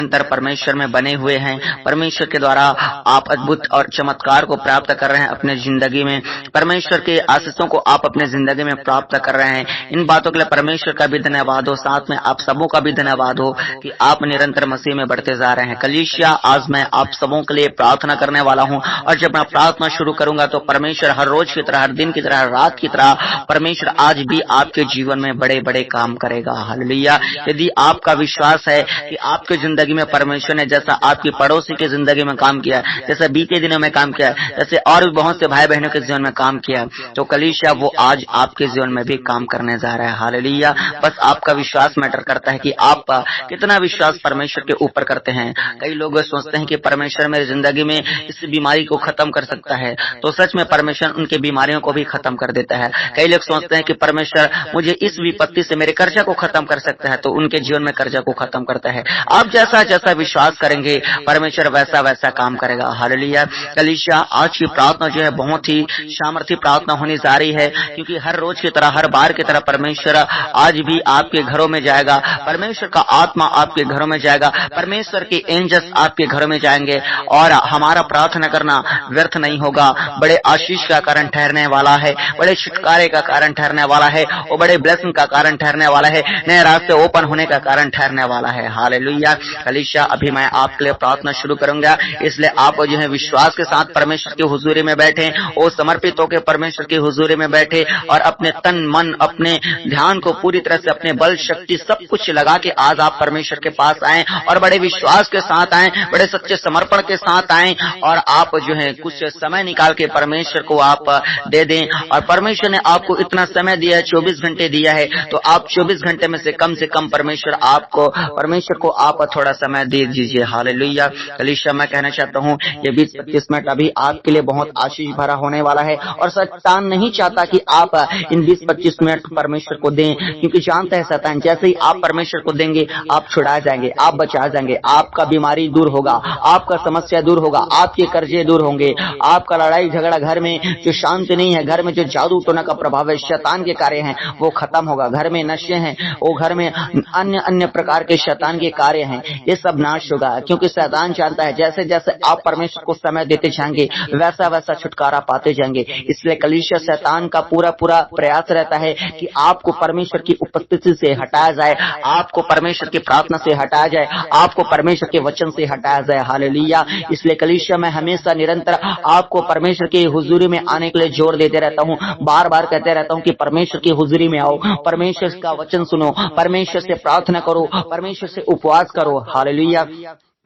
निरंतर परमेश्वर में बने हुए हैं, परमेश्वर के द्वारा आप अद्भुत और चमत्कार को प्राप्त कर रहे हैं अपने जिंदगी में, परमेश्वर के आशीषों को आप अपने जिंदगी में प्राप्त कर रहे हैं। इन बातों के लिए परमेश्वर का भी धन्यवाद हो, साथ में आप सबों का भी धन्यवाद हो कि आप निरंतर मसीह में बढ़ते जा रहे हैं। कलीसिया, आज मैं आप सबों के लिए प्रार्थना करने वाला हूं, और जब मैं प्रार्थना शुरू करूंगा तो परमेश्वर हर रोज की तरह, हर दिन की तरह, हर रात की तरह परमेश्वर आज भी आपके जीवन में बड़े बड़े काम करेगा। हालेलुया। यदि आपका विश्वास है कि आपके जिंदगी में परमेश्वर ने जैसा आपकी पड़ोसी की जिंदगी में काम किया, जैसे बीते दिनों में काम किया, जैसे और भी बहुत से भाई बहनों के जीवन में काम किया, तो कलीसिया वो आज आपके जीवन में भी काम करने जा रहा है। हालेलुया। बस आपका विश्वास मैटर करता है कि आप कितना विश्वास परमेश्वर के ऊपर करते हैं। कई लोग सोचते हैं कि परमेश्वर मेरी जिंदगी में इस बीमारी को खत्म कर सकता है, तो सच में परमेश्वर उनके बीमारियों को भी खत्म कर देता है। कई लोग सोचते हैं कि परमेश्वर मुझे इस विपत्ति से मेरे कर्जा को खत्म कर सकता है, तो उनके जीवन में कर्जा को खत्म करता है। आप जैसा जैसा विश्वास करेंगे परमेश्वर वैसा वैसा काम करेगा। हालेलुया। कलीसिया, आज की प्रार्थना जो है बहुत ही सामर्थी प्रार्थना होने जा रही है, क्योंकि हर रोज की तरह, हर बार की तरह परमेश्वर आज भी आपके घरों में जाएगा, परमेश्वर का आत्मा आपके घरों में जाएगा, परमेश्वर के एंजल्स आपके घरों में जाएंगे, और हमारा प्रार्थना करना व्यर्थ नहीं होगा। बड़े आशीष का कारण ठहरने वाला है, बड़े छुटकारे का कारण ठहरने वाला है, और बड़े ब्लेसिंग का कारण ठहरने वाला है, नए रास्ते ओपन होने का कारण ठहरने वाला है। हालेलुया। कलीसिया, अभी मैं आपके लिए प्रार्थना शुरू करूंगा, इसलिए आप जो है विश्वास के साथ परमेश्वर की हुजूरी में बैठे और समर्पित होकर परमेश्वर की हुजूरी में बैठे, और अपने तन मन, अपने ध्यान को पूरी तरह से, अपने बल शक्ति सब कुछ लगा के आज आप परमेश्वर के पास आए, और बड़े विश्वास के साथ आए, बड़े सच्चे समर्पण के साथ आए, और आप जो है कुछ समय निकाल के परमेश्वर को आप दे दें। और परमेश्वर ने आपको इतना समय दिया है, 24 घंटे दिया है, तो आप 24 घंटे में से कम परमेश्वर को आप थोड़ा समय दे दीजिए। हालेलुया। कलीसिया, मैं कहना चाहता हूँ ये 20-25 मिनट अभी आपके लिए बहुत आशीष भरा होने वाला है, और शैतान नहीं चाहता कि आप इन 20-25 मिनट परमेश्वर को दें, क्योंकि जानता है शैतान जैसे ही आप परमेश्वर को देंगे आप छुड़ा जाएंगे, आप बचा जाएंगे, आपका बीमारी दूर होगा, आपका समस्या दूर होगा, आपके कर्जे दूर होंगे, आपका लड़ाई झगड़ा, घर में जो शांति नहीं है, घर में जो जादू टोना का प्रभाव है, शैतान के कार्य हैं, वो खत्म होगा, घर में नशे हैं, वो घर में अन्य प्रकार के शैतान के कार्य हैं, ये सब नाश होगा। क्योंकि शैतान जानता है जैसे जैसे आप परमेश्वर को समय देते जाएंगे वैसा वैसा छुटकारा पाते जाएंगे। इसलिए कलीसिया, शैतान का पूरा प्रयास रहता है कि आपको परमेश्वर की उपस्थिति से हटाया जाए, आपको परमेश्वर की प्रार्थना से हटाया जाए, आपको परमेश्वर के वचन से हटाया जाए। हालेलुया। इसलिए कलीसिया, मैं हमेशा निरंतर आपको परमेश्वर की हुजूरी में आने के लिए जोर देते रहता हूँ, बार बार कहते रहता हूँ कि परमेश्वर की हुजूरी में आओ, परमेश्वर का वचन सुनो, परमेश्वर से प्रार्थना करो, परमेश्वर से उपवास करो। हालेलुया।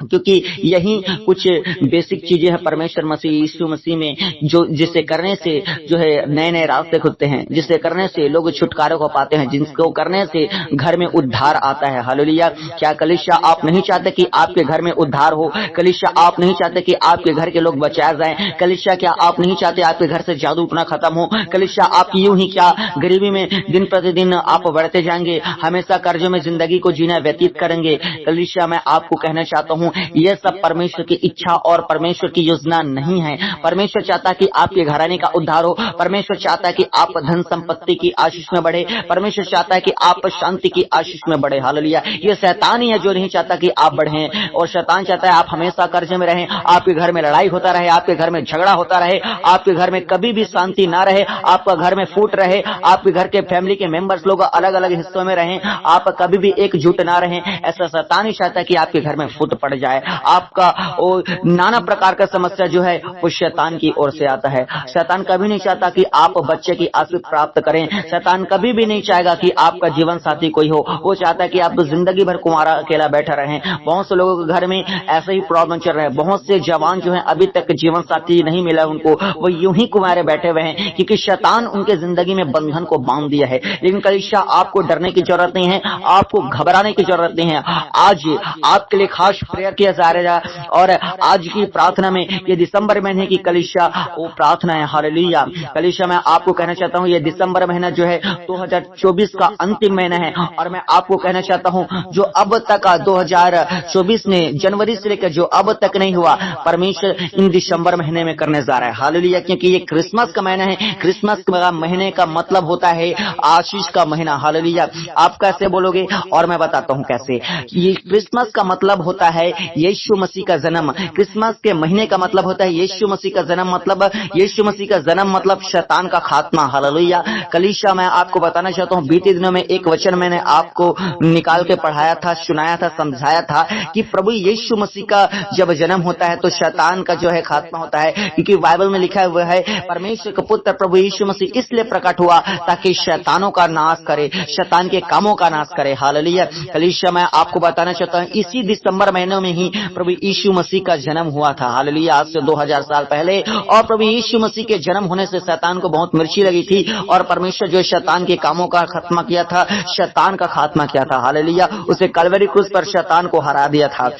क्योंकि यही कुछ बेसिक चीजें हैं परमेश्वर मसीह यीशु मसीह में, जो जिसे करने से जो है नए नए रास्ते खुलते हैं, जिसे करने से लोग छुटकारे को पाते हैं, जिसको करने से घर में उद्धार आता है। हालेलुया। क्या कलीसिया, आप नहीं चाहते कि आपके घर में उद्धार हो? कलीसिया, आप नहीं चाहते कि आपके घर के लोग बचाए जाएं? कलीसिया, क्या आप नहीं चाहते आपके घर से जादू टोना खत्म हो? कलीसिया, आप यूं ही क्या गरीबी में दिन प्रतिदिन आप बढ़ते जाएंगे, हमेशा कर्जों में जिंदगी को जीना व्यतीत करेंगे? कलीसिया, मैं आपको कहना चाहता हूँ यह सब परमेश्वर की इच्छा और परमेश्वर की योजना नहीं है। परमेश्वर चाहता है कि आपके घराने का उद्धार हो, परमेश्वर चाहता है कि आप धन संपत्ति की आशीष में बढ़े, परमेश्वर चाहता है कि आप शांति की आशीष में बढ़े। हालेलुया। ये शैतान ही है जो नहीं चाहता कि आप बढ़ें, और शैतान चाहता है आप हमेशा कर्जे में रहें, आपके घर में लड़ाई होता रहे, आपके घर में झगड़ा होता रहे, आपके घर में कभी भी शांति ना रहे, आपका घर में फूट रहे, आपके घर के फैमिली के मेंबर्स लोग अलग अलग हिस्सों में रहें, आप कभी भी एकजुट ना रहें। ऐसा शैतान ही चाहता है कि आपके घर में फूट पड़ जाए। आपका वो नाना प्रकार का समस्या जो है वो शैतान की ओर से आता है। शैतान कभी नहीं चाहता कि आप बच्चे की आशीष प्राप्त करें, शैतान कभी भी नहीं चाहेगा कि आपका जीवन साथी कोई हो, वो चाहता है कि आप जिंदगी भर कुंवारा अकेला बैठा रहें। बहुत से लोगों के घर में ऐसे ही प्रॉब्लम चल रहे हैं, बहुत से जवान जो है अभी तक जीवन साथी नहीं मिला उनको, वो यूं ही कुंवारे बैठे हुए हैं, क्योंकि शैतान उनके जिंदगी में बंधन को बांध दिया है। लेकिन कलीसिया, आपको डरने की जरूरत नहीं है, आपको घबराने की जरूरत नहीं है। आज आपके लिए खास प्रेयर प्रेयर किया जा रहा है। और आज की प्रार्थना में ये दिसंबर महीने की कलीसिया वो प्रार्थना है। हालेलुया। कलीसिया मैं आपको कहना चाहता हूँ ये दिसंबर महीना जो है 2024 का अंतिम महीना है। और मैं आपको कहना चाहता हूँ जो अब तक 2024 ने जनवरी से लेकर जो अब तक नहीं हुआ, परमेश्वर इन दिसंबर महीने में करने जा रहा है। हालेलुया। क्योंकि ये क्रिसमस का महीना है। क्रिसमस का महीने का मतलब होता है आशीष का महीना। हालेलुया। आप कैसे बोलोगे? और मैं बताता हूँ कैसे। ये क्रिसमस का मतलब होता है यीशु मसीह का जन्म। क्रिसमस के महीने का मतलब होता है यीशु मसीह का जन्म। मतलब यीशु मसीह का जन्म मतलब शैतान का खात्मा। हालेलुया। कलीसिया मैं आपको बताना चाहता हूँ बीते दिनों में एक वचन मैंने आपको निकाल के पढ़ाया था, सुनाया था, समझाया था कि प्रभु यीशु मसीह का जब जन्म होता है तो शैतान का जो है खात्मा होता है। क्योंकि बाइबल में लिखा हुआ है परमेश्वर का पुत्र प्रभु यीशु मसीह इसलिए प्रकट हुआ ताकि शैतानों का नाश करे, शैतान के कामों का नाश करे। हालेलुया। कलीसिया मैं आपको बताना चाहता हूँ इसी दिसंबर महीने में ही प्रभु यीशु मसीह का जन्म हुआ था। हालेलुया। आज से 2000 साल पहले। और प्रभु यीशु मसीह के जन्म होने से शैतान को बहुत मिर्ची लगी थी और परमेश्वर जो शैतान के कामों का खात्मा किया था, शैतान का खात्मा किया था। हालेलुया। उसे कलवरी क्रूस पर शैतान को हरा दिया था।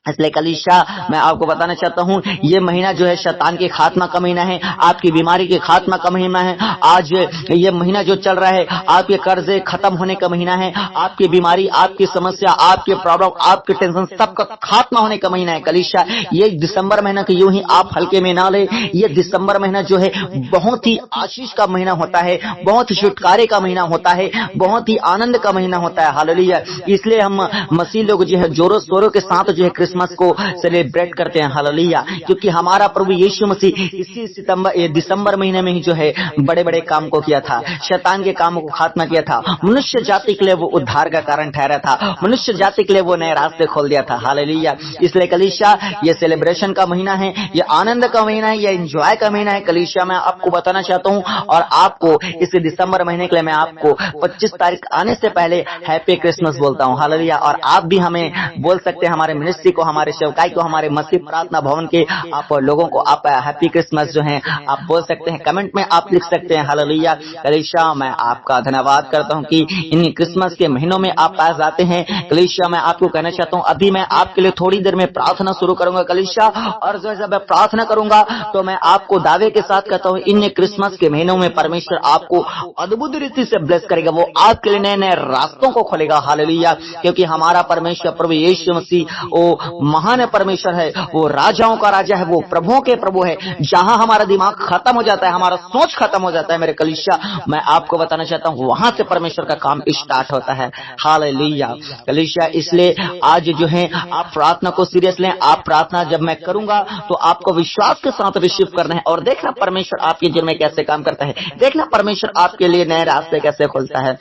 इसलिए कलीसिया मैं आपको बताना चाहता हूँ ये महीना जो है शैतान के खात्मा का महीना है, आपकी बीमारी के खात्मा का महीना है। आज ये महीना जो चल रहा है आपके कर्जे खत्म होने का महीना है, आपकी बीमारी, आपकी समस्या, आपके प्रॉब्लम, आपके टेंशन सबका खात्मा होने का महीना है। कलीसिया ये दिसंबर महीना की यूं ही आप हल्के में ना ले। ये दिसंबर महीना जो है बहुत ही आशीष का महीना होता है, बहुत ही छुटकारे का महीना होता है, बहुत ही आनंद का महीना होता है। हालेलुया। इसलिए हम मसीह लोग जो है जोरों शोरों के साथ जो है क्रिसमस को सेलिब्रेट करते हैं। हालेलुया। क्योंकि हमारा प्रभु यीशु मसीह इसी दिसंबर महीने में ही जो है बड़े बड़े काम को किया था, शैतान के कामों को खात्मा किया था, मनुष्य जाति के लिए वो उद्धार का कारण ठहरा था, मनुष्य जाति के लिए वो नए रास्ते खोल दिया था। हालेलुया। इसलिए कलीसिया ये सेलिब्रेशन का महीना है, ये आनंद का महीना है, ये एंजॉय का महीना है। कलीसिया मैं आपको बताना चाहता हूँ और आपको इस दिसंबर महीने के लिए मैं आपको 25 तारीख आने से पहले हैप्पी क्रिसमस बोलता हूँ। हालेलुया। और आप भी हमें बोल सकते हैं, हमारे मिनिस्ट्री को, हमारे सेवकाई को, हमारे मसीह प्रार्थना भवन के आप लोगों को आप हैप्पी क्रिसमस जो है आप बोल सकते हैं, कमेंट में आप लिख सकते हैं। हालेलुया। कलीसिया मैं आपका धन्यवाद करता हूं कि इन क्रिसमस के महीनों में आप पास आते हैं। कलीसिया मैं आपको कहना चाहता हूं अभी मैं आपके लिए थोड़ी देर में प्रार्थना शुरू करूंगा कलीसिया। और जब मैं प्रार्थना करूंगा तो मैं आपको दावे के साथ कहता हूं इन क्रिसमस के महीनों में परमेश्वर आपको अद्भुत रीति से ब्लेस करेगा, वो आपके लिए नए नए रास्तों को खोलेगा। हालेलुया। क्योंकि हमारा परमेश्वर प्रभु यीशु मसीह वो महान परमेश्वर है, वो राजाओं का राजा है, वो प्रभुओं के प्रभु है। जहां हमारा दिमाग खत्म हो जाता है, हमारा सोच खत्म हो जाता है मेरे कलीसिया, मैं आपको बताना चाहता हूं वहां से परमेश्वर का काम स्टार्ट होता है। हालेलुया। कलीसिया इसलिए आज जो है आप प्रार्थना को सीरियस लें। आप प्रार्थना जब मैं करूंगा तो आपको विश्वास के साथ रिसीव करना है और देखना परमेश्वर आपके जीवन में कैसे काम करता है, देखना परमेश्वर आपके लिए नए रास्ते कैसे खोलता है।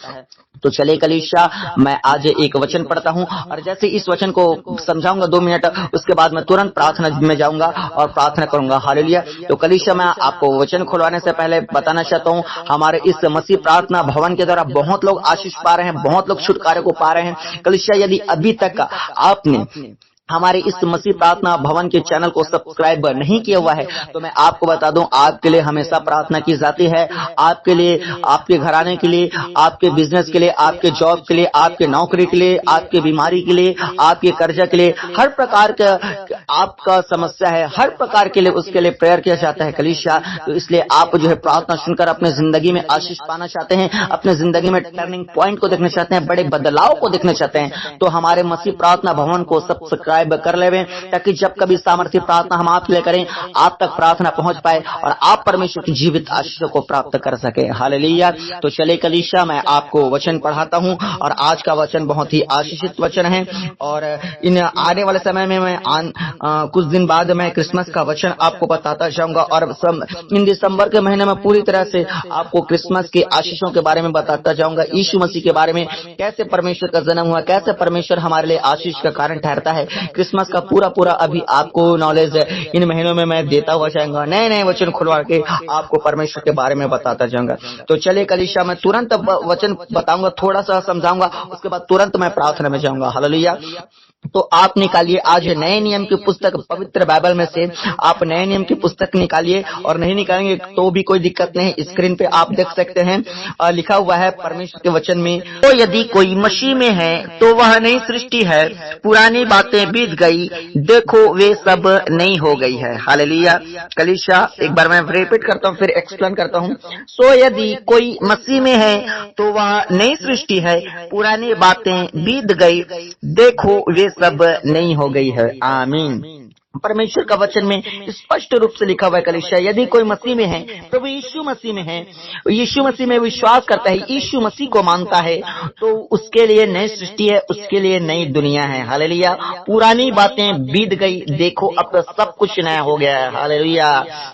तो चले कलीसिया मैं आज एक वचन पढ़ता हूं और जैसे इस वचन को समझाऊंगा 2 मिनट, उसके बाद मैं तुरंत प्रार्थना में जाऊंगा और प्रार्थना करूंगा। हालेलुया। तो कलीसिया मैं आपको वचन खुलवाने से पहले बताना चाहता हूं हमारे इस मसीह प्रार्थना भवन के द्वारा बहुत लोग आशीष पा रहे हैं, बहुत लोग छुटकारे को पा रहे हैं। कलीसिया यदि अभी तक आपने हमारे इस मसीह प्रार्थना भवन के चैनल को सब्सक्राइब नहीं किया हुआ है तो मैं आपको बता दूं आपके लिए हमेशा प्रार्थना की जाती है, आपके लिए, आपके घराने के लिए, आपके बिजनेस के लिए, आपके जॉब के लिए, आपके नौकरी के लिए, आपके बीमारी के लिए, आपके कर्जा के लिए, हर प्रकार का आपका समस्या है, हर प्रकार के लिए उसके लिए प्रेयर किया जाता है कलीसिया। तो इसलिए आप जो है प्रार्थना सुनकर अपने जिंदगी में आशीष पाना चाहते हैं, अपने जिंदगी में टर्निंग पॉइंट को देखना चाहते हैं, बड़े बदलाव को देखना चाहते हैं तो हमारे मसीह प्रार्थना भवन को सब्सक्राइब कर लेवें ताकि जब कभी सामर्थ्य प्रार्थना हम आपके लिए करें आप तक प्रार्थना पहुंच पाए और आप परमेश्वर की जीवित आशीषों को प्राप्त कर सके। हालेलुया। तो चले कलीसिया मैं आपको वचन पढ़ाता हूं और आज का वचन बहुत ही आशीषित वचन है और इन आने वाले समय में मैं कुछ दिन बाद मैं क्रिसमस का वचन आपको बताता जाऊंगा और इन दिसंबर के महीने में पूरी तरह से आपको क्रिसमस के आशीषों के बारे में बताता जाऊंगा, यीशु मसीह के बारे में, कैसे परमेश्वर का जन्म हुआ, कैसे परमेश्वर हमारे लिए आशीष का कारण ठहरता है। क्रिसमस का पूरा अभी आपको नॉलेज इन महीनों में मैं देता हुआ जाऊंगा, नए नए वचन खुलवा के आपको परमेश्वर के बारे में बताता जाऊंगा। तो चलिए कलीसिया मैं तुरंत वचन बताऊंगा, थोड़ा सा समझाऊंगा, उसके बाद तुरंत मैं प्रार्थना में जाऊंगा। हालेलुया। तो आप निकालिए आज नए नियम की पुस्तक पवित्र बाइबल में से आप नए नियम की पुस्तक निकालिए, और नहीं निकालेंगे तो भी कोई दिक्कत नहीं, स्क्रीन पे आप देख सकते हैं लिखा हुआ है परमेश्वर के वचन में, तो यदि कोई मसीह में है तो वह नई सृष्टि है, पुरानी बातें बीत गई, देखो वे सब नई हो गई है। हालेलुया। कलीसिया एक बार मैं रिपीट करता हूँ फिर एक्सप्लेन करता हूँ। सो यदि कोई मसीह में है तो वह नई सृष्टि है, पुरानी बातें बीत गई, देखो वे सब नहीं हो गई है। आमीन। परमेश्वर का वचन में स्पष्ट रूप से लिखा हुआ है कलीसिया, यदि कोई मसीह में है, प्रभु यीशु मसीह में है, यीशु मसीह में विश्वास करता है, यीशु मसीह को मानता है, तो उसके लिए नई सृष्टि है, उसके लिए नई दुनिया है। हालेलुया। पुरानी बातें बीत गई, देखो अब तो सब कुछ नया हो गया है। हालेलुया।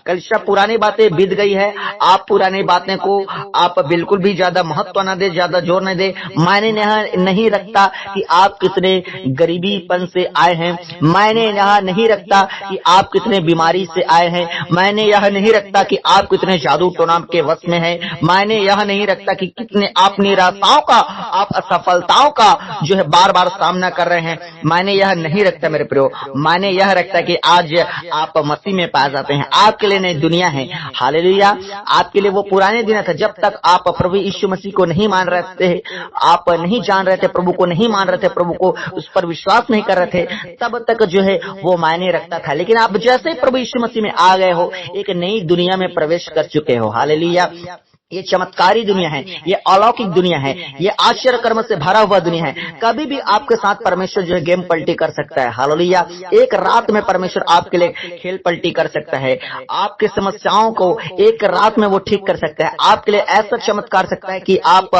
कलीसिया पुरानी बातें बीत गई है, आप पुरानी बातें को आप बिल्कुल भी ज्यादा महत्व न दे, ज्यादा जोर न दे। मायने नहीं रखता कि आप कितने गरीबीपन से आए हैं, मायने यहाँ नहीं रखता कि आप कितने बीमारी से आए हैं, मायने यह नहीं रखता कि आप कितने जादू टोना के वश में हैं, मायने यह नहीं रखता कि कितने आप निराशाओं का, आप असफलताओं का जो है बार बार सामना कर रहे हैं, मायने यह नहीं रखता मेरे प्रियो। मायने यह रखता कि आज आप मसीह में पाए जाते हैं, आपके लिए नई दुनिया है। हालेलुया। आपके लिए वो पुराने दिन था जब तक आप प्रभु यीशु मसीह को नहीं मान रहे थे, आप नहीं जान रहे थे, प्रभु को नहीं मान रहे थे, प्रभु को उस पर विश्वास नहीं कर रहे थे, तब तक जो है वो मायने रखता था। लेकिन आप जैसे प्रभु यीशु मसीह में आ गए हो, एक नई दुनिया में प्रवेश कर चुके हो। हालेलुया। ये चमत्कारी दुनिया है, ये अलौकिक दुनिया है, ये आश्चर्य कर्म से भरा हुआ दुनिया है। कभी भी आपके साथ परमेश्वर जो है गेम पलटी कर सकता है। हालेलुया। एक रात में परमेश्वर आपके लिए खेल पलटी कर सकता है, आपकी समस्याओं को एक रात में वो ठीक कर सकता है, आपके लिए ऐसा चमत्कार सकता है कि आप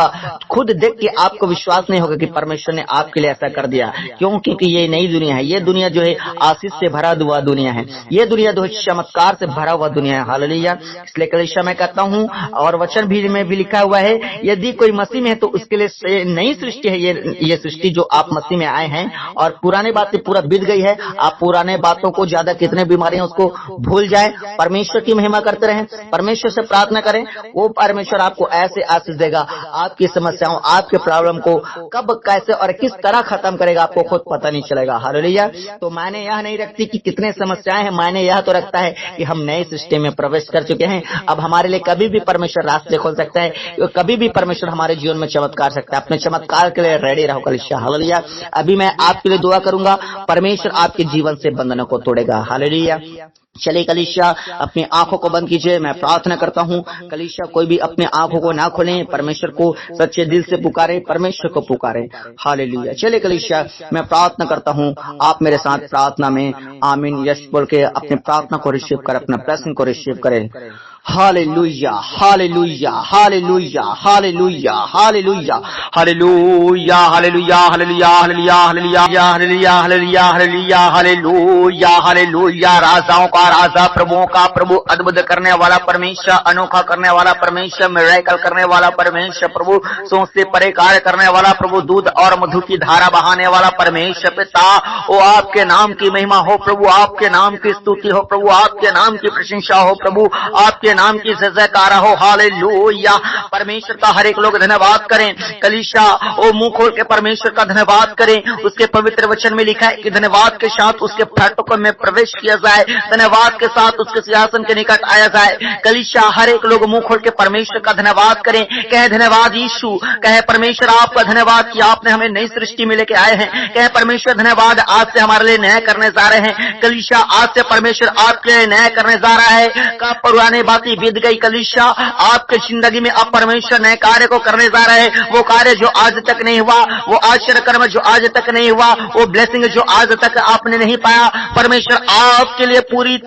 खुद देख के आपको विश्वास नहीं होगा कि परमेश्वर ने आपके लिए ऐसा कर दिया। क्यों? क्योंकि ये नई दुनिया है, ये दुनिया जो है आशीष से भरा हुआ दुनिया है, ये दुनिया जो है चमत्कार से भरा हुआ दुनिया है। हालेलुया। इसलिए कलीसिया मैं कहता हूँ, और वचन भी में भी लिखा हुआ है, यदि कोई मसीह में है तो उसके लिए नई सृष्टि है। ये सृष्टि जो आप मसीह में आए हैं, और पुरानी बातें पूरा बीत गई है। आप पुराने बातों को, ज्यादा कितने बीमारी है उसको भूल जाएं, परमेश्वर की महिमा करते रहें, परमेश्वर से प्रार्थना करें, वो परमेश्वर आपको ऐसे आशीष देगा, आपकी समस्याओं, आपके प्रॉब्लम को कब, कैसे और किस तरह खत्म करेगा आपको खुद पता नहीं चलेगा। हालेलुया। तो मायने यह नहीं रखती कि कितने समस्याएं हैं, मायने यह तो रखता है कि हम नए सृष्टि में प्रवेश कर चुके हैं। अब हमारे लिए कभी भी परमेश्वर रास्ते खोल सकता है, कभी भी परमेश्वर हमारे जीवन में चमत्कार सकता है। अपने चमत्कार के लिए रेडी रहो कलीसिया। हालेलुया। अभी मैं आपके लिए दुआ करूंगा, परमेश्वर आपके जीवन से बंधनों को तोड़ेगा। हालेलुया। चलिए कलीसिया अपनी आंखों को बंद कीजिए, मैं प्रार्थना करता हूँ। कलीसिया कोई भी अपनी आंखों को ना खोलें, परमेश्वर को सच्चे दिल से पुकारे, परमेश्वर को पुकारे। हालेलुया। चलिए कलीसिया मैं प्रार्थना करता हूँ, आप मेरे साथ प्रार्थना में आमीन यस बोल के अपनी प्रार्थना को रिसीव कर, अपना प्रश्न को रिसीव करें। Hallelujah, hallelujah, hallelujah, hallelujah, hallelujah, hallelujah, hallelujah, hallelujah, hallelujah, hallelujah, hallelujah, hallelujah, hallelujah, hallelujah, hallelujah. राजाओं का राजा, प्रभुओं का प्रभु, अद्भुत करने वाला परमेश्वर, अनोखा करने वाला परमेश्वर, मिरेकल करने वाला परमेश्वर, प्रभु सोच से परे कार्य करने वाला प्रभु, दूध और मधु की धारा बहाने वाला परमेश्वर पिता, वो आपके नाम की महिमा हो प्रभु, आपके नाम की स्तुति हो प्रभु, आपके नाम की प्रशंसा हो प्रभु, आपके नाम की जयकारा हो। हालेलुया। परमेश्वर का हर एक लोग धन्यवाद करें। कलीसिया ओ मुंह खोल के परमेश्वर का धन्यवाद करें। उसके पवित्र वचन में लिखा है कि धन्यवाद के साथ उसके फाटकों में प्रवेश किया जाए, धन्यवाद के साथ उसके सिंहासन के निकट आया जाए। कलीसिया हर एक लोग मुंह खोल के परमेश्वर का धन्यवाद करें, कहे धन्यवाद यीशु, कहे परमेश्वर आपका धन्यवाद कि आपने हमें नई सृष्टि में लेके आए हैं, कहे परमेश्वर धन्यवाद आज से हमारे लिए नया करने जा रहे हैं। कलीसिया आज से परमेश्वर आपके लिए नया करने जा रहा है। का पुराने बातें बीत गई, कलीसिया आपके जिंदगी में अब परमेश्वर नए कार्य को करने जा रहे हैं। वो कार्य जो आज तक नहीं हुआ, वो आश्चर्य कर्म जो आज तक नहीं हुआ, वो ब्लेसिंग जो आज तक आपने नहीं पाया, परमेश्वर आपके लिए पूरी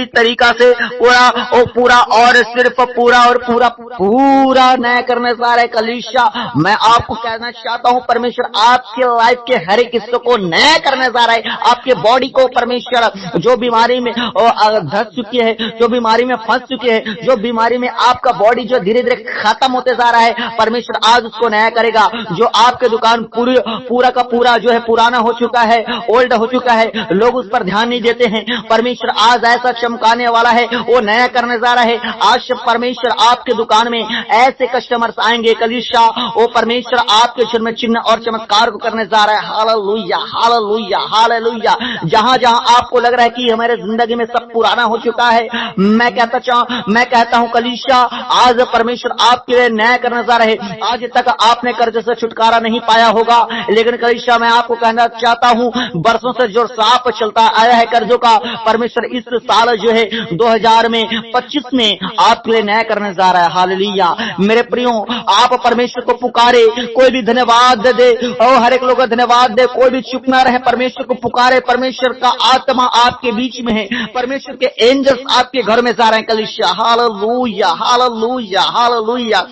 तरीका से पूरा और सिर्फ पूरा और पूरा नया करने जा रहे। कलीसिया मैं आपको कहना चाहता हूँ, परमेश्वर आपके लाइफ के हर एक हिस्से को नया करने जा रहा है। आपके बॉडी को परमेश्वर जो बीमारी में धस चुकी है, जो बीमारी में फंस चुके हैं, जो बीमारी में आपका बॉडी जो धीरे धीरे खत्म होते जा रहा है, परमेश्वर आज उसको नया करेगा। जो आपके दुकान पूरा का पूरा जो है पुराना हो चुका है, ओल्ड हो चुका है, लोग उस पर ध्यान नहीं देते हैं, परमेश्वर आज ऐसा चमकाने वाला है, वो नया करने जा रहा है। आज परमेश्वर आपके दुकान में ऐसे कस्टमर्स आएंगे कलीसिया, वो परमेश्वर आपके जीवन में चिन्ह और चमत्कार को करने जा रहा है। Hallelujah, hallelujah, hallelujah. जहां जहां आपको लग रहा है कि हमारे जिंदगी में सब पुराना हो चुका है, मैं कहता हूं कलीसिया, आज परमेश्वर आपके लिए नया करने जा रहे हैं। आज तक आपने कर्ज से छुटकारा नहीं पाया होगा, लेकिन कलीसिया मैं आपको कहना चाहता हूं, बरसों से जो साफ चलता आया है कर्जों का, परमेश्वर इस साल जो है 2025 में आपके लिए नया करने जा रहा है। हालेलुया। मेरे प्रियो, आप परमेश्वर को पुकारे, कोई भी धन्यवाद दे और हर एक लोग धन्यवाद दे, कोई भी चुप ना रहे, परमेश्वर को पुकारे। परमेश्वर का आत्मा आपके बीच में है, परमेश्वर के एंजल्स आपके घर में जा रहे हैं कलीसिया। Hallelujah, hallelujah, hallelujah.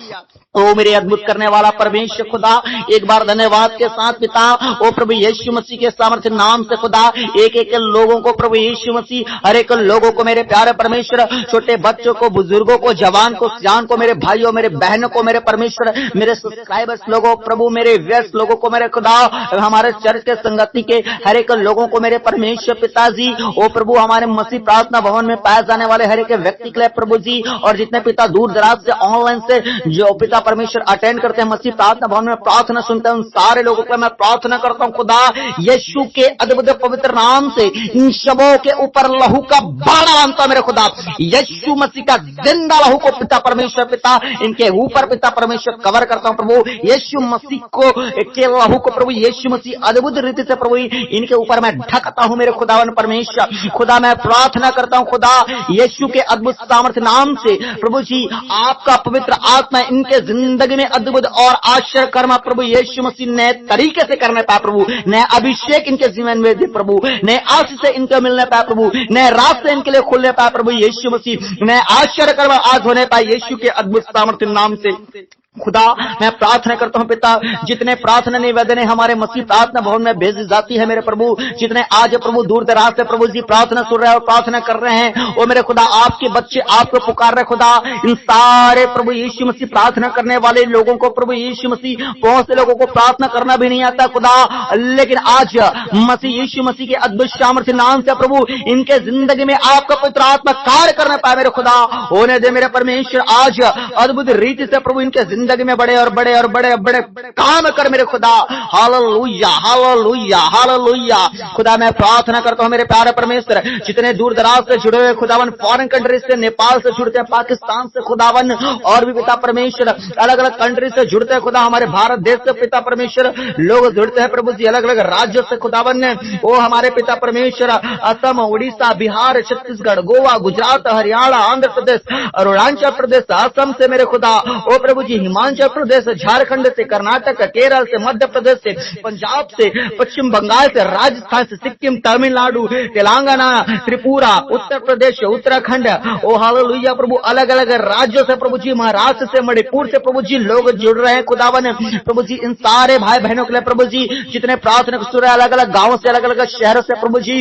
ओ मेरे अद्भुत करने वाला परमेश्वर खुदा, एक बार धन्यवाद के साथ पिता, ओ प्रभु यीशु मसीह के सामर्थ्य नाम से खुदा, एक एक लोगों को प्रभु यीशु मसीह, हर एक लोगों को मेरे प्यारे परमेश्वर, छोटे बच्चों को, बुजुर्गों को, जवान को, सियान को, मेरे भाइयों, मेरे बहनों को, मेरे परमेश्वर, मेरे सब्सक्राइबर्स लोगों, प्रभु मेरे व्यस्त लोगों को, मेरे खुदा, हमारे चर्च के संगति के हर एक लोगों को मेरे परमेश्वर पिताजी, ओ प्रभु हमारे मसीह प्रार्थना भवन में पाए जाने वाले हर एक व्यक्ति के लिए प्रभु जी, और जितने पिता दूर दराज से ऑनलाइन से जो पिता परमेश्वर अटेंड करते हैं, मसीह प्रार्थना भवन में प्रार्थना सुनते हैं, उन सारे लोगों को मैं प्रार्थना करता हूं खुदा, यीशु के अद्भुत पवित्र नाम से इन शवों के ऊपर लहू का बाड़ा बांधता मेरे खुदा, यीशु मसीह का जिंदा लहू को पिता परमेश्वर पिता इनके ऊपर पिता परमेश्वर कवर करता हूं प्रभु, यीशु मसीह को के लहू को प्रभु यीशु मसीह अद्भुत रीति से प्रभु इनके ऊपर मैं ढकता हूं मेरे खुदावन परमेश्वर। खुदा मैं प्रार्थना करता हूं खुदा, यीशु के अद्भुत सामर्थ्य नाम से प्रभु जी, आपका पवित्र आत्मा इनके जिंदगी में अद्भुत और आश्चर्य कर्म प्रभु यीशु मसीह नए तरीके से करने पाए प्रभु, नए अभिषेक इनके जीवन में दे प्रभु, नए आशीष से इनको मिलने पाए प्रभु, नए रास्ते इनके लिए खुलने पाए प्रभु यीशु मसीह, नए आश्चर्य कर्म आज होने पाए यीशु के अद्भुत सामर्थ्य नाम से। खुदा मैं प्रार्थना करता हूं पिता, जितने प्रार्थना निवेदन हमारे मसीह प्रार्थना भवन में भेजी जाती है मेरे प्रभु, जितने आज प्रभु दूर दराज से प्रभु जी प्रार्थना सुन रहे हैं और प्रार्थना कर रहे हैं, वो मेरे खुदा आपके बच्चे आपको पुकार रहे खुदा, इन सारे प्रभु यीशु मसीह प्रार्थना करने वाले लोगों को प्रभु यीशु मसीह, बहुत से लोगों को प्रार्थना करना भी नहीं आता खुदा, लेकिन आज मसीह यीशु मसीह के अद्भुत सामर्थ्य नाम से प्रभु इनके जिंदगी में आपका पवित्र आत्मा कार्य करने पाए मेरे खुदा, होने दे मेरे परमेश्वर। आज अद्भुत रीति से प्रभु इनके जिंदगी में बड़े और बड़े और बड़े बड़े काम कर मेरे खुदा। Hallelujah, hallelujah, hallelujah. खुदा मैं प्रार्थना करता हूं मेरे प्यारे परमेश्वर, जितने दूर दराज से जुड़े हुए खुदावन, फॉरेन कंट्री से, नेपाल से जुड़ते हैं, पाकिस्तान से खुदावन, और भी पिता परमेश्वर अलग अलग कंट्री से जुड़ते हैं खुदा, हमारे भारत देश से पिता परमेश्वर लोग जुड़ते हैं प्रभु जी, अलग अलग राज्यों से खुदावन, वो हमारे पिता परमेश्वर असम, उड़ीसा, बिहार, छत्तीसगढ़, गोवा, गुजरात, हरियाणा, आंध्र प्रदेश, अरुणाचल प्रदेश, असम से मेरे खुदा, ओ प्रभु जी हिमाचल प्रदेश, झारखंड से, कर्नाटक, केरल से, मध्य प्रदेश से, पंजाब से, पश्चिम बंगाल से, राजस्थान से, सिक्किम, तमिलनाडु, तेलंगाना, त्रिपुरा, उत्तर प्रदेश, उत्तराखंड, ओ हालेलुया प्रभु, अलग अलग राज्यों से प्रभु जी, महाराष्ट्र से, मणिपुर से प्रभु जी लोग जुड़ रहे हैं खुदावन प्रभु जी, इन सारे भाई बहनों के लिए प्रभु जी, जितने प्रार्थना सुन रहे अलग अलग गांवों से, अलग अलग शहरों से प्रभु जी,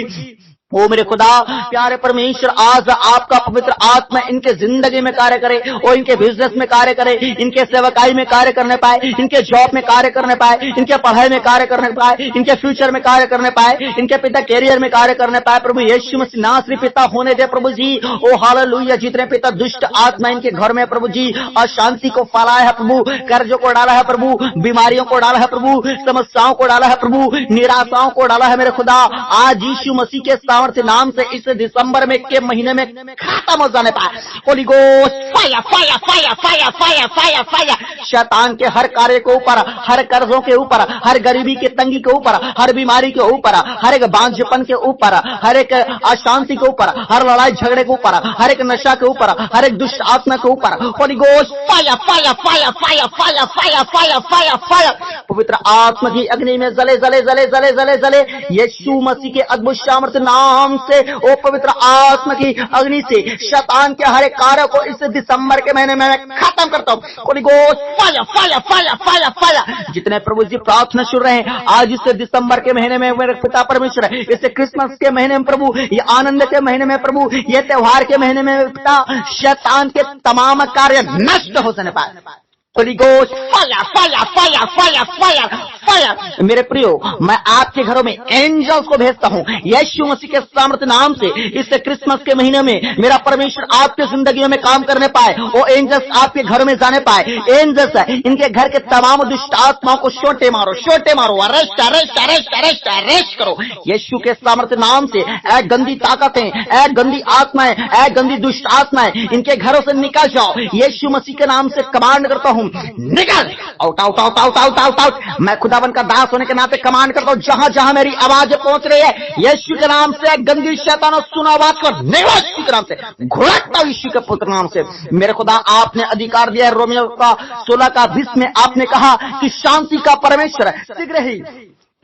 ओ मेरे खुदा प्यारे परमेश्वर, आज आपका पवित्र आत्मा इनके जिंदगी में कार्य करे, और इनके बिजनेस में कार्य करे, इनके सेवकाई में कार्य करने पाए, इनके जॉब में कार्य करने पाए, इनके पढ़ाई में कार्य करने पाए, इनके फ्यूचर में कार्य करने पाए, इनके पिता कैरियर में कार्य करने पाए प्रभु यीशु मसीह नासरी पिता होने दे प्रभु जी। ओ हालेलुया, जितने पिता दुष्ट आत्मा इनके घर में प्रभु जी अशांति को फैलाया है प्रभु, कर्जों को डाला है प्रभु, बीमारियों को डाला है प्रभु, समस्याओं को डाला है प्रभु, निराशाओं को डाला है मेरे खुदा, आज यीशु मसीह के सामर्थ्य नाम से इस दिसंबर में के महीने में खत्म हो जाने पाए। Holi ghost fire fire fire fire fire fire fire, शैतान के हर कार्य के ऊपर, हर कर्जों के ऊपर, हर गरीबी के तंगी के ऊपर, हर बीमारी के ऊपर, हर एक बांझपन के ऊपर, हर एक अशांति के ऊपर, हर लड़ाई झगड़े के ऊपर, हर एक नशा के ऊपर, हर एक दुष्ट आत्मा के ऊपर, holy ghost fire fire fire fire fire fire fire fire fire, पवित्र आत्मा की अग्नि में जले जले जले जले जले जले, यीशु मसीह के अद्भुत सामर्थ्य नाम से, ओ पवित्र आत्मा की अग्नि से शैतान के हर एक कार्य को इस दिसंबर के महीने में खत्म करता हूँ। Holi ghost fire fire fire fire fire, जितने प्रभु जी प्रार्थना सुन रहे हैं आज इस दिसंबर के महीने में मेरे पिता परमेश्वर, इस क्रिसमस के महीने में प्रभु, ये आनंद के महीने में प्रभु, ये त्योहार के महीने में पिता, शैतान के तमाम कार्य नष्ट हो जाने पाए। Holi ghost fire fire fire fire fire fire. मेरे प्रियो, मैं आपके घरों में एंजल्स को भेजता हूं यीशु मसीह के सामर्थ्य नाम से। इस क्रिसमस के महीने में मेरा परमेश्वर आपके जिंदगियों में काम करने पाए, वो एंजल्स आपके घर में जाने पाए। एंजल्स इनके घर के तमाम दुष्ट आत्माओं को शोटे मारो, शोटे मारो, arrest arrest arrest arrest arrest करो यीशु के सामर्थ्य नाम से। ऐ गंदी ताकतें, ऐ गंदी आत्माएं, ऐ गंदी दुष्ट आत्माएं, इनके घरों से निकल जाओ यीशु मसीह के नाम से कमांड करता हूं, निकल, out out out out out out out. मैं खुदावन का दास होने के नाते कमांड करता हूं, जहां जहां मेरी आवाज पहुंच रही है यीशु के नाम से गंदी शैतानों सुनो आवाज को, निकल यीशु के नाम से, घुड़कता यीशु के पुत्र नाम से। मेरे खुदा आपने अधिकार दिया है, रोमियो का 16 का 20 में आपने कहा कि शांति का परमेश्वर शीघ्र ही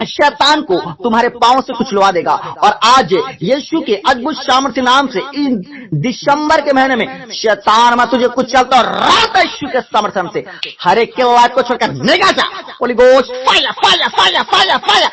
शैतान को तुम्हारे पांव से कुचलवा देगा। और आज यीशु के अद्भुत सामर्थ्य नाम से इन दिसंबर के महीने में शैतान में तुझे कुचलता और रात यीशु के सामर्थ्य नाम से हर एक के वाद को छोड़कर निकल जा। Holi ghost fire fire fire fire fire,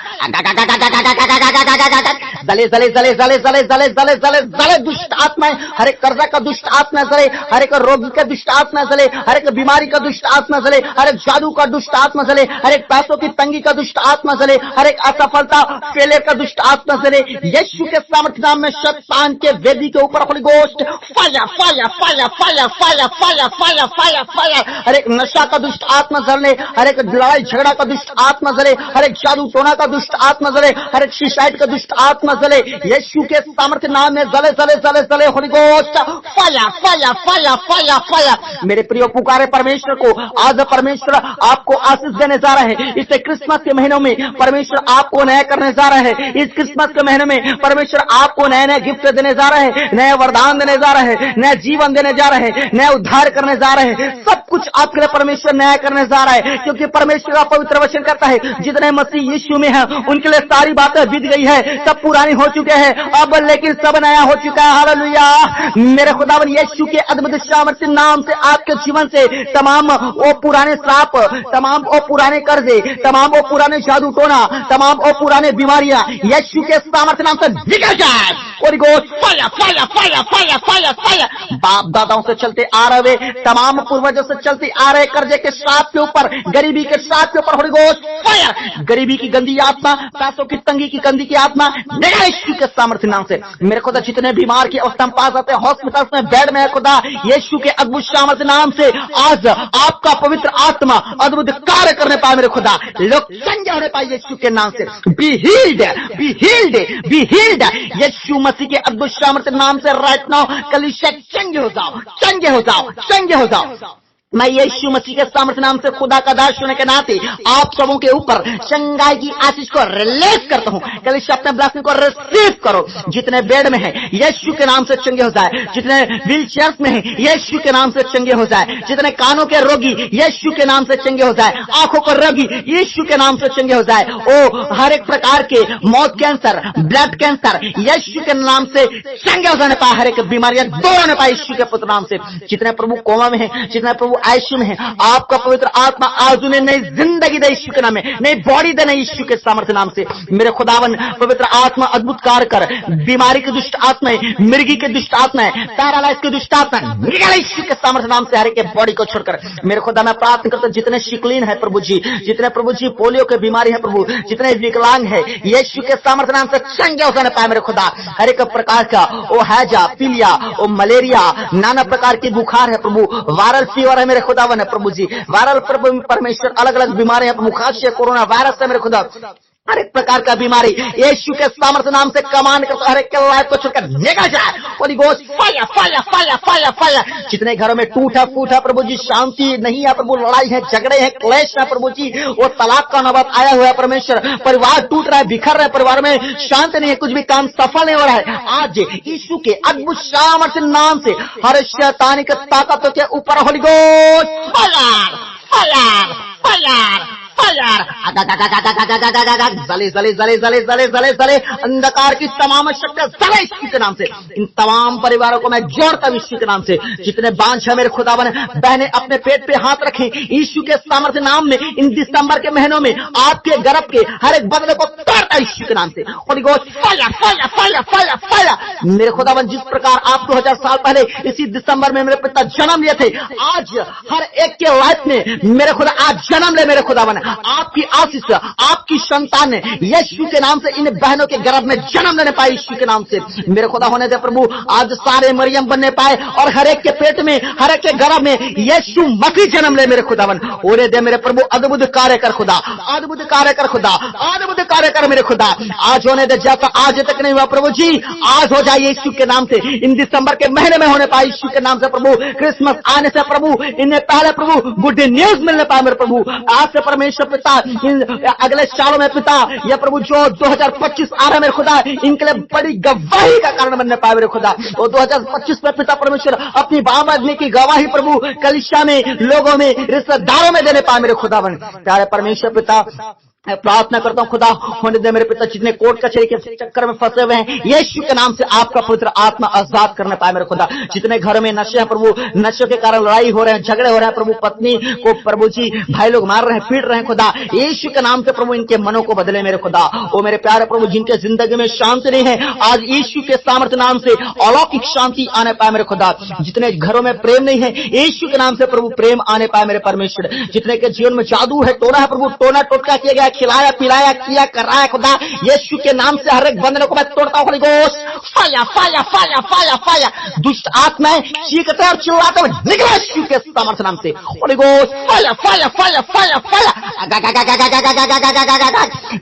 जले जले जले जले जले जले जले जले जले दुष्ट आत्माएं, हर एक कर्जा का दुष्ट आत्मा जले, हर एक रोगी का दुष्ट आत्मा जले, हर एक बीमारी का दुष्ट आत्मा जले, हर एक जादू का दुष्ट आत्मा जले, हर एक पैसों की तंगी का दुष्ट आत्मा जले, हर एक असफलता फेलियर का दुष्ट आत्मा जले यीशु के सामर्थ्य नाम में। शैतान के वेदी के ऊपर holy ghost fire fire fire fire fire fire fire fire fire, हर एक नशा का दुष्ट आत्मा जले, हर एक लड़ाई झगड़ा का दुष्ट आत्मा जले, हर एक जादू टोना का दुष्ट आत्मा जले, हर एक सुसाइड का दुष्ट आत्मा जले यीशु के सामर्थ्य नाम में, जले जले जले जले Holi ghost fire fire fire fire fire. मेरे प्रियो पुकारे परमेश्वर को, आज परमेश्वर आपको आशीष देने जा रहे हैं। इस क्रिसमस के महीनों में परमेश्वर आपको नया करने जा रहे हैं। इस क्रिसमस के महीने में परमेश्वर आपको नए नए गिफ्ट देने जा रहे हैं, नए वरदान देने जा रहे हैं, नया जीवन देने जा रहे हैं, नया उद्धार करने जा रहे हैं। सब कुछ आपके लिए परमेश्वर नया करने जा रहा है, क्योंकि परमेश्वर का पवित्र वचन करता है जितने मसीह यीशु में हैं उनके लिए सारी बातें बीत गई है, सब पुरानी हो चुके हैं, अब लेकिन सब नया हो चुका है। हालेलुया। मेरे खुदावन यीशु के अद्भुत सामर्थ्य नाम से आपके जीवन से तमाम वो पुराने श्राप, तमाम वो पुराने कर्जे, तमाम वो पुराने जादू टोना, तमाम वो पुराने बीमारियां यीशु के सामर्थ्य नाम से निकल जाए। और fire fire fire fire fire fire. बाप दादाओं से चलते आ रहे, तमाम पूर्वजों से चलते आ रहे कर्जे के श्राप के ऊपर, गरीबी के श्राप के ऊपर होली गोस्ट फायर। गरीबी की गंदी आत्मा, पैसों की तंगी की गंदी की आत्मा निकल यीशु के सामर्थ्य नाम से। मेरे खुदा जितने बीमार की अवस्था में पास आते हैं, हॉस्पिटल में बेड में है, खुदा यीशु के अद्भुत सामर्थ्य नाम से आज आपका पवित्र आत्मा अद्भुत कार्य करने पाए। मेरे खुदा लोग संज्ञा होने पाए यीशु के नाम से। Be healed, be healed, be healed Yeshu Masih के अद्भुत सामर्थ्य नाम से राइट नाउ। कलीसिया चंगे हो जाओ, चंगे हो जाओ, चंगे हो जाओ। मैं यीशु मसीह के सामर्थ्य नाम से खुदा का दास होने के नाते आप सबों के ऊपर चंगाई की आशीष को रिलीज करता हूं। कलीसिया अपने ब्लेसिंग को रिसीव करो। जितने बेड में है यीशु के नाम से चंगे हो जाए, जितने व्हील चेयर्स में है यीशु के नाम से चंगे हो जाए, जितने कानों के रोगी यीशु के नाम से चंगे हो जाए, आंखों के रोगी यीशु के नाम से चंगे हो जाए। ओ हर एक प्रकार के मौत कैंसर, ब्लड कैंसर यीशु के नाम से चंगे हो जाने पाए, हर एक बीमारियां दूर होने पाए यीशु के पुत्र नाम से। जितने प्रभु कोमा में है, जितने प्रभु आयशु में है, आपका पवित्र आत्मा आज उन्हें नई जिंदगी दे यीशु के नाम में, नई बॉडी देना यीशु के सामर्थ्य नाम से। मेरे खुदावन पवित्र आत्मा अद्भुत कार्य कर, बीमारी की दुष्ट आत्माएं, मिर्गी के दुष्ट आत्माएं, पैरालाइज की दुष्ट आत्माएं निकल यीशु के सामर्थ्य नाम से, हर एक बॉडी को छोड़कर। मेरे खुदा मैं प्रार्थना करता हूं जितने शिकलीन है प्रभु जी, जितने प्रभु जी पोलियो की बीमारी है प्रभु, जितने विकलांग है यीशु के सामर्थ्य नाम से चंगे हो जाने पाए। मेरे खुदा हर एक प्रकार का ओ हैजा, पीलिया, ओ मलेरिया, नाना प्रकार की बुखार है प्रभु, वायरल फीवर है मेरे खुदा है प्रभु जी, वायरल प्रभु परमेश्वर, अलग अलग बीमारियां प्रभु, खांसी, कोरोना वायरस है मेरे खुदा, हर एक प्रकार का बीमारी यीशु के सामर्थ्य नाम से कमान करता, हर एक के लाइफ को छोड़कर निकल जाए। Holi ghost fire fire fire fire fire. जितने घरों में टूटा फूटा प्रभु जी, शांति नहीं है प्रभु, लड़ाई है, झगड़े हैं, क्लेश है प्रभु जी, वो तलाक का नौबत आया हुआ है परमेश्वर, परिवार टूट रहा है, बिखर रहा है, परिवार में शांति नहीं है, कुछ भी काम सफल नहीं हो रहा है। आज यीशु के अद्भुत सामर्थ्य नाम से हर शैतानी की ताकतों के ऊपर holy ghost fire fire fire fire, जले जले जले जले जले जले जले, अंधकार की तमाम शक्तियां जले यीशु के नाम से। इन तमाम परिवारों को मैं जोड़ता हूं यीशु के नाम से। जितने बांझ है मेरे खुदावन, बहने अपने पेट पे हाथ रखें यीशु के सामर्थ्य नाम में। इन दिसंबर के महीनों में आपके गर्भ के हर एक बदले को तोड़ता यीशु के नाम से। Holi ghost fire fire fire fire fire. मेरे खुदावन, जिस प्रकार आप 2000 साल पहले इसी दिसंबर में मेरे पिता जन्म लिए थे, आज हर एक के लाइफ में मेरे खुदा आज जन्म ले। मेरे खुदावन, आपकी आशीष, आपकी संतान यीशु के नाम से इन बहनों के गर्भ में जन्म लेने पाए यीशु के नाम से। मेरे खुदा होने दे प्रभु, आज सारे मरियम बनने पाए और हर एक के पेट में, हर एक के गर्भ में यीशु मसीह जन्म ले। मेरे खुदावन होने दे मेरे प्रभु, अद्भुत कार्य कर खुदा, अद्भुत कार्य कर खुदा, अद्भुत कार्य कर मेरे खुदा। आज होने दे जैसा आज तक नहीं हुआ प्रभु जी, आज हो जाए यीशु के नाम से। इन दिसंबर के महीने में होने पाए यीशु के नाम से प्रभु। क्रिसमस आने से प्रभु, इन्हें पहले प्रभु गुड न्यूज मिलने पाए मेरे प्रभु। आज से परमेश्वर पिता, इन अगले सालों में पिता, यह प्रभु जो 2025 आ रहा है मेरे खुदा, इनके लिए बड़ी गवाही का कारण बनने पाए मेरे खुदा। और 2025 में पिता परमेश्वर अपनी बामदनी की गवाही प्रभु कलीसिया में, लोगों में, रिश्तेदारों में देने पाए मेरे खुदावन। प्यारे परमेश्वर पिता, मैं प्रार्थना करता हूं खुदा, होने दे मेरे पिता जितने कोर्ट कचहरी के चक्कर में फंसे हुए हैं, यीशु के नाम से आपका पवित्र आत्मा आजाद करने पाए मेरे खुदा। जितने घरों में नशे हैं प्रभु, नशों के कारण लड़ाई हो रहे हैं, झगड़े हो रहे हैं प्रभु, पत्नी को प्रभु जी भाई लोग मार रहे हैं, पीट रहे हैं खुदा, यीशु के नाम से प्रभु इनके मनों को बदले मेरे खुदा। ओ मेरे प्यारे प्रभु, जिनके जिंदगी में शांति नहीं है, आज यीशु के सामर्थ्य नाम से अलौकिक शांति आने पाए मेरे खुदा। जितने घरों में प्रेम नहीं है, यीशु के नाम से प्रभु प्रेम आने पाए मेरे परमेश्वर। जितने के जीवन में जादू है, टोना है प्रभु, टोना टोटका किया गया, खिलाया पिलाया किया कर रहा है खुदा, यीशु के नाम से हर एक बंधन को मैं तोड़ता हूं। Holi ghost fire fire fire fire fire. दुष्ट आत्माएं चीखते और चिल्लाते हुए निकले यीशु के सामर्थ्य नाम से। Holi ghost fire fire fire fire fire.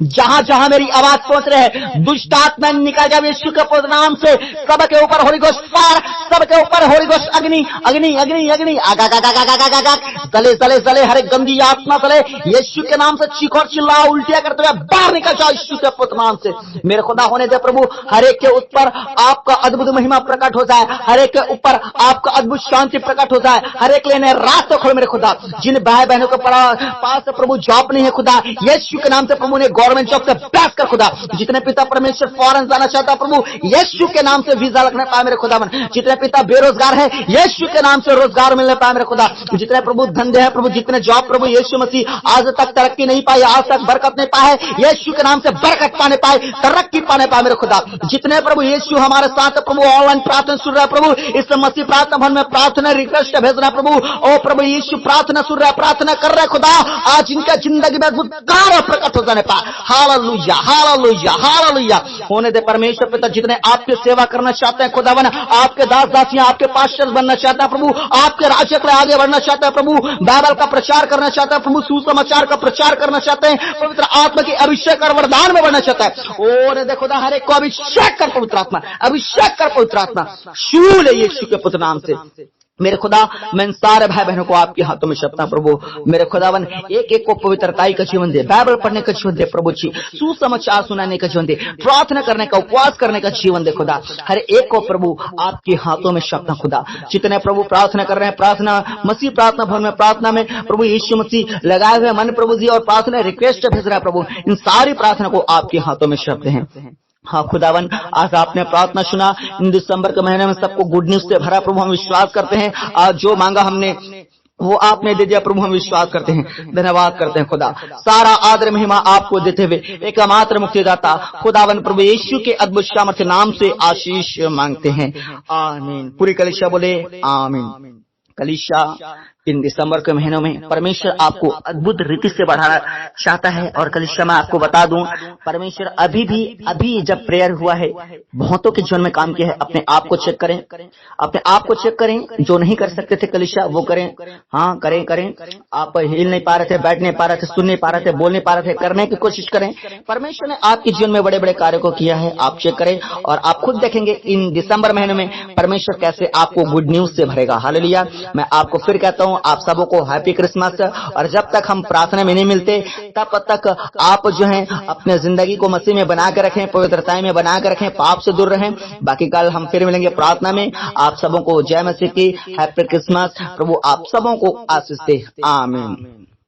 जहां जहां मेरी आवाज पहुंच रहे हैं, दुष्ट आत्माएं निकल जाए यीशु के पवित्र नाम से। सबके ऊपर होली गोस्ट फायर, सबके ऊपर होली गोस्ट अग्नि अग्नि अग्नि अग्नि। जले जले जले हर एक गंदी आत्मा जले यीशु के नाम से। चीख और चिल्ला, उल्टिया करते हुए बाहर निकल जाओ यीशु के पवित्र नाम से। मेरे खुदा होने दे प्रभु, हर एक के ऊपर आपका अद्भुत महिमा प्रकट हो जाए, हर एक के ऊपर आपका अद्भुत शांति प्रकट हो जाए, हर एक लेने रास्ते खोले मेरे खुदा। जिन भाई बहनों के पास प्रभु जॉब नहीं है खुदा, यीशु के नाम से प्रभु ने गवर्नमेंट जॉब से बैठ कर खुदा। जितने पिता परमेश्वर फॉरेन जाना चाहता प्रभु, यीशु के नाम से वीजा लगने पाए मेरे खुदा। जितने पिता बेरोजगार है, यीशु के नाम से रोजगार मिलने पाए मेरे खुदा। जितने प्रभु धंधे है प्रभु, जितने जॉब प्रभु यीशु मसीह आज तक तरक्की नहीं पाई, आज तक बरकत नहीं पाए, यीशु के नाम से बरकत पाने पाए, तरक्की पाने पाए मेरे खुदा। जितने प्रभु यीशु हमारे साथ प्रभु ऑनलाइन प्रार्थना सुन रहा है प्रभु, इस मसीह प्रार्थना भवन में प्रार्थना रिक्वेस्ट भेज रहा प्रभु। ओ प्रभु यीशु प्रार्थना सुन रहा, प्रार्थना कर रहा है खुदा, आज इनका जिंदगी में अद्भुत कार्य प्रकट हो जाने पाए। Hallelujah hallelujah hallelujah. होने दे परमेश्वर पिता, जितने आपकी सेवा करना चाहते हैं खुदावन, आपके दास दासियां आपके पास्टर बनना चाहते हैं प्रभु, आपके राज्य के आगे बढ़ना चाहते हैं प्रभु, बाइबल का प्रचार करना चाहते हैं प्रभु, सुसमाचार का प्रचार करना चाहते हैं, पवित्र आत्मा की अभिषेक और वरदान में बढ़ना चाहता है। और देखो खुदा, हर एक को अभिषेक कर पवित्र आत्मा, अभिषेक कर पवित्र आत्मा, शूल है यीशु के पुत्र नाम से। मेरे खुदा, मैं इन सारे भाई बहनों को आपके हाथों में सौंपता प्रभु। मेरे खुदावन, एक एक को पवित्रताई का जीवन दे, बाइबल पढ़ने का जीवन दे प्रभु जी, सुसमाचार सुनाने का जीवन दे, प्रार्थना करने का, उपवास करने का जीवन दे खुदा। हर एक को प्रभु आपके हाथों में सौंपता खुदा। जितने प्रभु प्रार्थना कर रहे हैं, प्रार्थना मसीह प्रार्थना भवन में प्रार्थना में प्रभु यीशु मसीह लगाए हुए मन प्रभु जी, और प्रार्थना रिक्वेस्ट भेज रहा है प्रभु, इन सारी प्रार्थना को आपके हाथों में सौंपते हैं। हाँ खुदावन, आज आपने प्रार्थना सुना, इन दिसंबर के महीने में सबको गुड न्यूज से भरा प्रभु, हम विश्वास करते हैं आज जो मांगा हमने वो आपने दे दिया प्रभु, हम विश्वास करते हैं, धन्यवाद करते हैं खुदा। सारा आदर महिमा आपको देते हुए एकमात्र मुक्तिदाता खुदावन प्रभु यीशु के अद्भुत सामर्थ्य नाम से आशीष मांगते हैं, आमीन। पूरी कलीसिया बोले आमीन। कलीसिया, इन दिसंबर के महीनों में परमेश्वर आपको अद्भुत रीति से बढ़ाना चाहता है। और कलीसिया, मैं आपको बता दूं, परमेश्वर अभी जब प्रेयर हुआ है, बहुतों के जीवन में काम किया है। अपने आप को चेक करें, अपने आप को चेक करें। जो नहीं कर सकते थे कलीसिया, वो करें। हाँ, करें। आप हिल नहीं पा रहे थे, बैठ नहीं पा रहे थे, सुन नहीं पा रहे थे, बोल नहीं पा रहे थे, करने की कोशिश करें। परमेश्वर ने आपके जीवन में बड़े बड़े कार्य को किया है, आप चेक करें और आप खुद देखेंगे इन दिसंबर महीने में परमेश्वर कैसे आपको गुड न्यूज से भरेगा। हालेलुया। मैं आपको फिर कहता हूँ, आप सबों को हैप्पी क्रिसमस। और जब तक हम प्रार्थना में नहीं मिलते, तब तक आप जो है अपने जिंदगी को मसीह में बना के रखें, पवित्रता में बना के रखें, पाप से दूर रहें। बाकी कल हम फिर मिलेंगे प्रार्थना में। आप सबों को जय मसीह की हैप्पी क्रिसमस। प्रभु आप सबों को आशीष दे, आमीन।